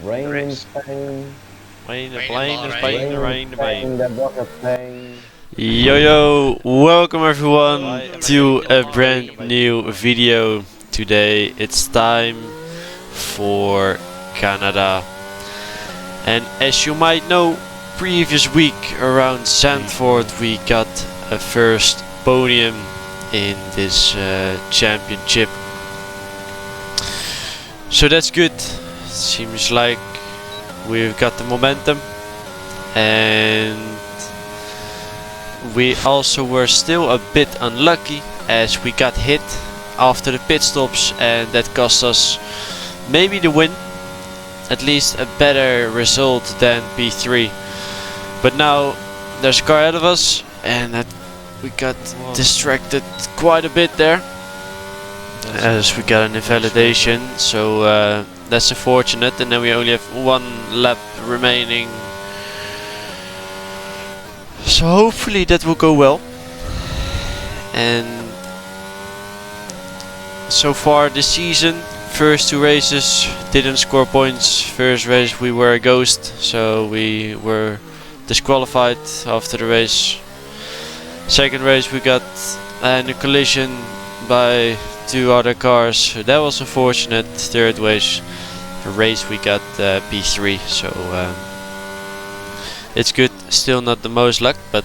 Rain in race. Spain. Rain, the Rain in plane, the Bahrain. Spain, the rain, the Spain, plane. that was a plane. Yo, welcome everyone to a brand new video. Today it's time for Canada. And as you might know, previous week around Zandvoort we got a first podium in this championship. So that's good. Seems like we've got the momentum, and we also were still a bit unlucky as we got hit after the pit stops, and that cost us maybe the win, at least a better result than P3. But now there's a car ahead of us, and we got distracted quite a bit there as we got an invalidation, so that's unfortunate. And then we only have one lap remaining, so hopefully that will go well. And so far this season, first two races didn't score points. First race we were a ghost, so we were disqualified after the race. Second race we got in a collision by two other cars, so that was unfortunate. Third race we got P3, so it's good. Still not the most luck, but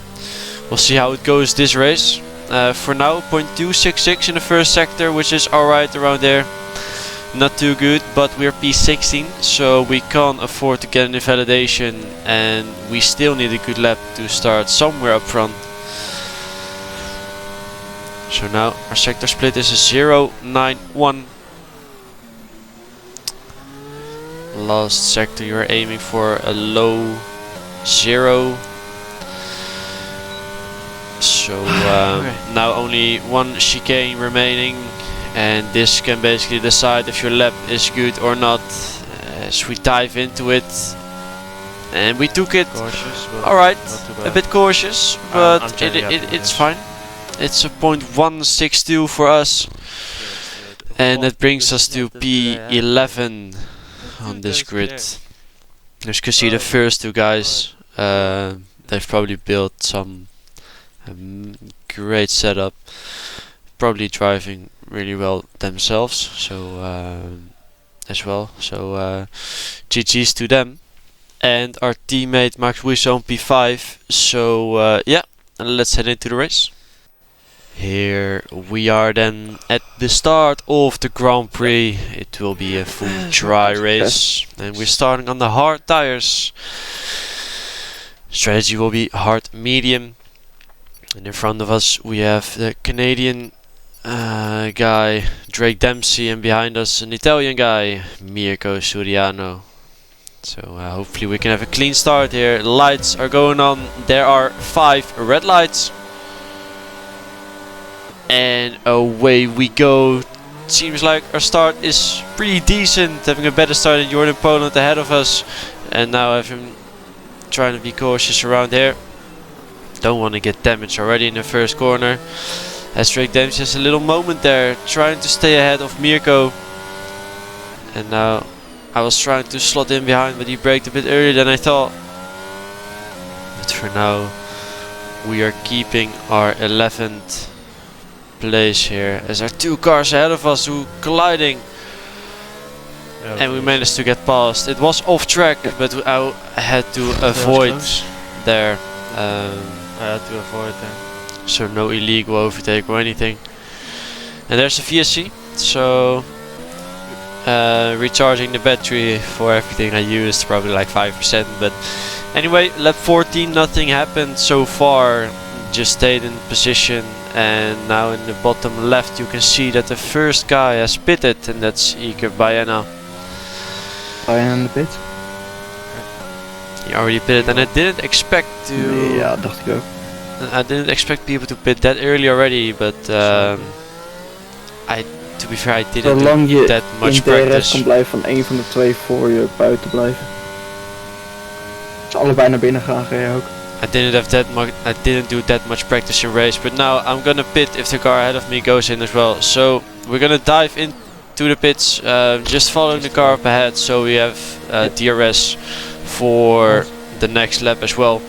we'll see how it goes this race. For now, 0.266 in the first sector, which is alright around there. Not too good, but we're P16, so we can't afford to get an invalidation, and we still need a good lap to start somewhere up front. So now our sector split is a 0-9-1. Last sector you're aiming for a low 0. So now only one chicane remaining, and this can basically decide if your lap is good or not. As we dive into it, and we took it. Alright, a bit cautious, but it's fine. It's a 0.162 for us, and that brings us to P11 on this grid. As you can see, the first two guys, they've probably built some great setup, probably driving really well themselves, so as well, so GG's to them. And our teammate Max Wies on P5, so yeah, let's head into the race. Here we are then at the start of the Grand Prix. It will be a full dry race, and we're starting on the hard tires. Strategy will be hard medium, and in front of us we have the Canadian guy Drake Dempsey, and behind us an Italian guy Mirko Suriano. So hopefully we can have a clean start here. Lights are going on. There are 5 red lights. And away we go. Seems like our start is pretty decent, having a better start than Jordan Poland ahead of us. And now I have him trying to be cautious around here. Don't want to get damaged already in the first corner. As Drake Dempsey has a little moment there, trying to stay ahead of Mirko. And now I was trying to slot in behind, but he braked a bit earlier than I thought. But for now, we are keeping our 11th place here, as there are 2 cars ahead of us who colliding, and we managed to get past. It was off track, but I had to avoid there. I had to avoid there, so no illegal overtake or anything. And there's a VSC, so recharging the battery for everything I used, probably like 5%. But anyway, lap 14, nothing happened so far, just stayed in position. And now in the bottom left you can see that the first guy has pitted, and that's Iker Baena. Baena in the pit? He already pitted, and I didn't expect to... Ja, dacht ik ook. I didn't expect people to pit that early already, but to be fair, I didn't do that much practice. Zolang je kan blijven van een van de 2 voor je buiten blijven. Als allebei naar binnen gaan, ga je ook. I didn't do that much practice in race, but now I'm gonna pit if the car ahead of me goes in as well. So we're gonna dive in to the pits, just following the car up ahead, so we have DRS for the next lap as well.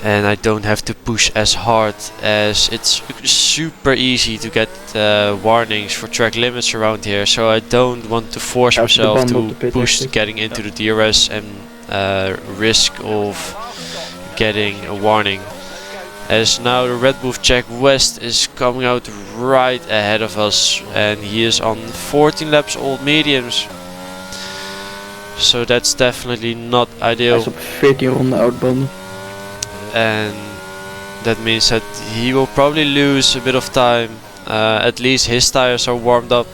And I don't have to push as hard, as it's super easy to get warnings for track limits around here, so I don't want to force myself to push getting into the DRS and risk of getting a warning. As now the Red Bull Jack West is coming out right ahead of us, and he is on 14 laps old mediums, so that's definitely not ideal. Hij is op 14 ronden oud banden. And that means that he will probably lose a bit of time. At least his tires are warmed up,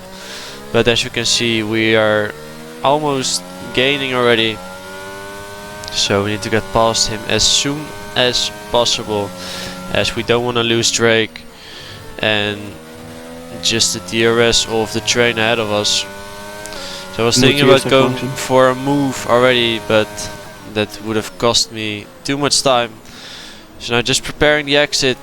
but as you can see, we are almost gaining already, so we need to get past him as soon as possible, as we don't want to lose Drake and just the DRS of the train ahead of us. So I was thinking about going for a move already, but that would have cost me too much time. So now just preparing the exit.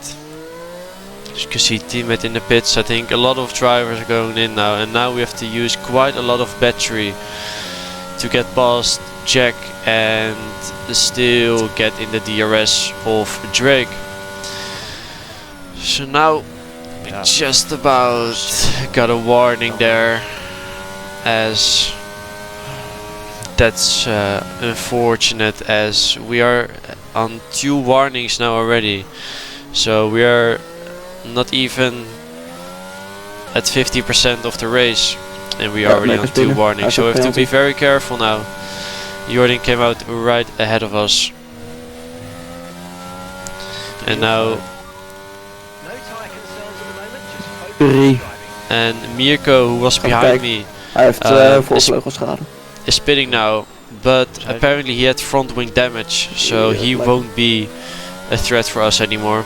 As you can see, teammate in the pits. I think a lot of drivers are going in now, and now we have to use quite a lot of battery to get past Jack and still get in the DRS of Drake. So now we just about got a warning there, as that's unfortunate, as we are on 2 warnings now already, so we are not even at 50% of the race and we are already on 2 warnings, so we have to be very careful now. Jordan came out right ahead of us, and now and Mirko, who was behind me, hij heeft voorvleugelschade, is pitting now, but apparently he had front wing damage, so he won't be a threat for us anymore.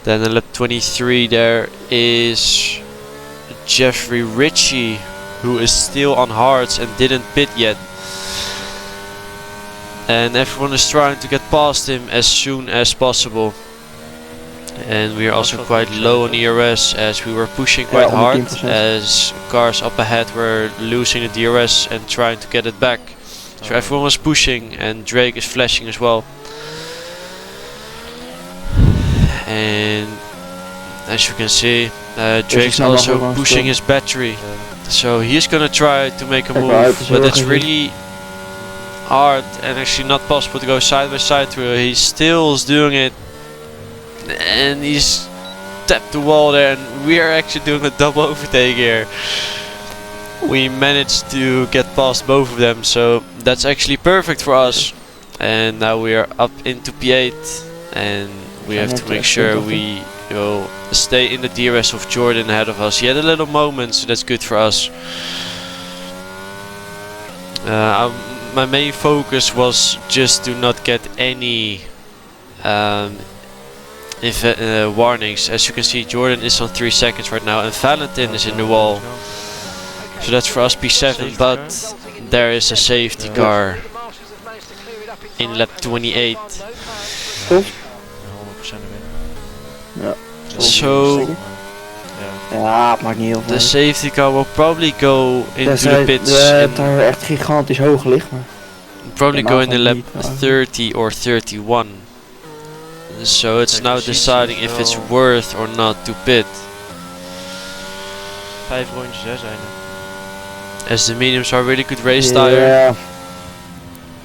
Then in lap 23 there is Jeffrey Ritchie, who is still on hards and didn't pit yet, and everyone is trying to get past him as soon as possible. And we are also quite low on ERS, as we were pushing quite hard, as cars up ahead were losing the DRS and trying to get it back. So everyone was pushing, and Drake is flashing as well. And as you can see, Drake's also pushing his battery, so he's gonna try to make a move, but it's really hard and actually not possible to go side by side through. He still is doing it, and he's tapped the wall there, and we are actually doing a double overtake here. We managed to get past both of them, so that's actually perfect for us. And now we are up into P8, and we have to make sure we stay in the DRS of Jordan ahead of us. He had a little moment, so that's good for us. My main focus was just to not get any warnings. As you can see, Jordan is on 3 seconds right now, and Valentin is in the wall, so that's for us P7, but there is a safety car in lap 28. So the safety car will probably go into the pits. Daar echt gigantisch hoog ligt, maar probably go in the lap 30 or 31. So it's now deciding if it's worth or not to pit. 5 rondjes hè, zijn er. As the mediums are really good race tire.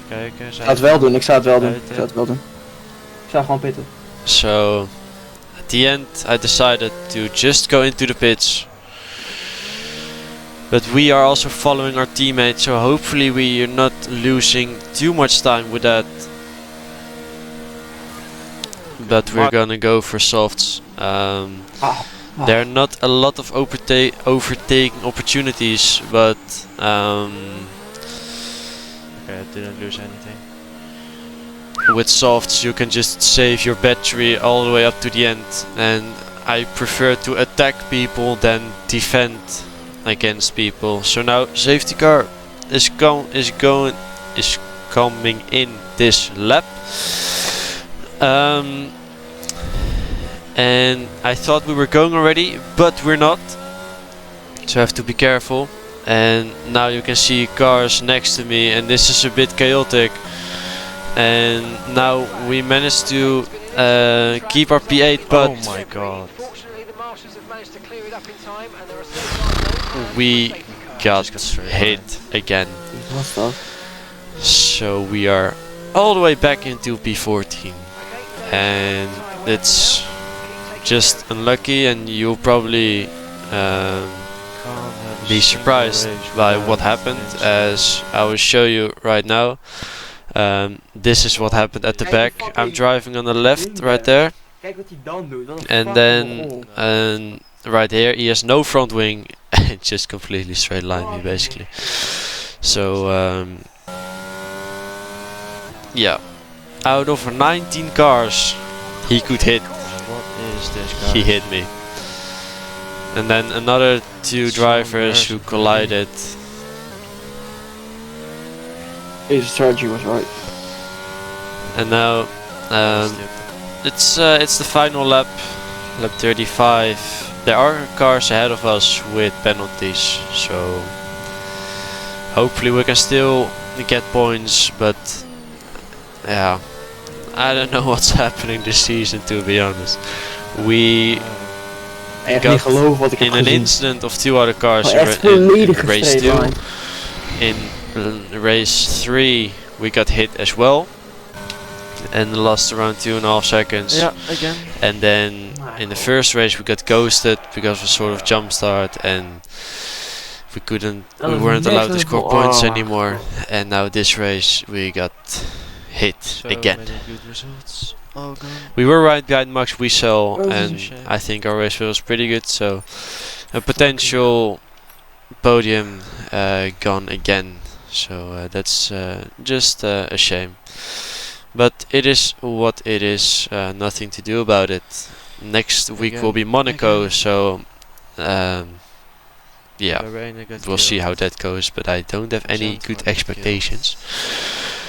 Kijken, ik zou het wel doen, ik zou gewoon pitten. So at the end I decided to just go into the pits. But we are also following our teammates, so hopefully we are not losing too much time with that. But we're gonna go for softs. There are not a lot of overtaking opportunities, but okay, I didn't lose anything. With softs you can just save your battery all the way up to the end, and I prefer to attack people than defend against people. So now safety car is coming in this lap. and I thought we were going already, but we're not, so I have to be careful. And now you can see cars next to me, and this is a bit chaotic. And now we managed to keep our P8, but oh my god. we got hit again. What's that? So we are all the way back into P14, and it's just unlucky, and you'll probably be surprised by what happened, as I will show you right now. This is what happened at the back. I'm driving on the left right there, and then right here he has no front wing and just completely straight line me basically. So yeah, out of 19 cars he could hit, What is this guy? he hit me. And then another two drivers who collided. His strategy was right. And now it's the final lap, lap 35. There are cars ahead of us with penalties, so hopefully we can still get points, but yeah, I don't know what's happening this season, to be honest. We Echt niet geloven wat ik heb in an gezien. incident of two other cars Oh, echt in volledig race 2. gestraight line. In race 3 we got hit as well and lost around 2.5 seconds. Yeah, again. And then in the first race we got ghosted because of a sort of jump start, and we weren't allowed to score points anymore. And now this race we got hit So again. many good results. Oh god. We were right behind Max Wiesel, Oh, and shit. I think our race was pretty good, so a potential podium gone again. So that's just a shame. But it is what it is, nothing to do about it. Next week will be Monaco, Again. so yeah, Bahrain, I got we'll see killed. how that goes, but I don't have any Gentleman good got expectations.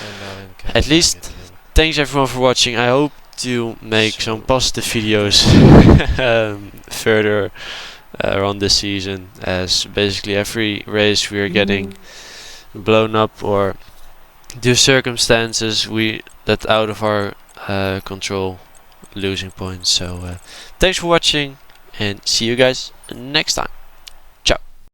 And now in At Canada, least I get killed. Thanks everyone for watching. I hope to make some positive videos further on this season, as basically every race we are getting blown up, or due to circumstances that out of our control, losing points. So thanks for watching, and see you guys next time.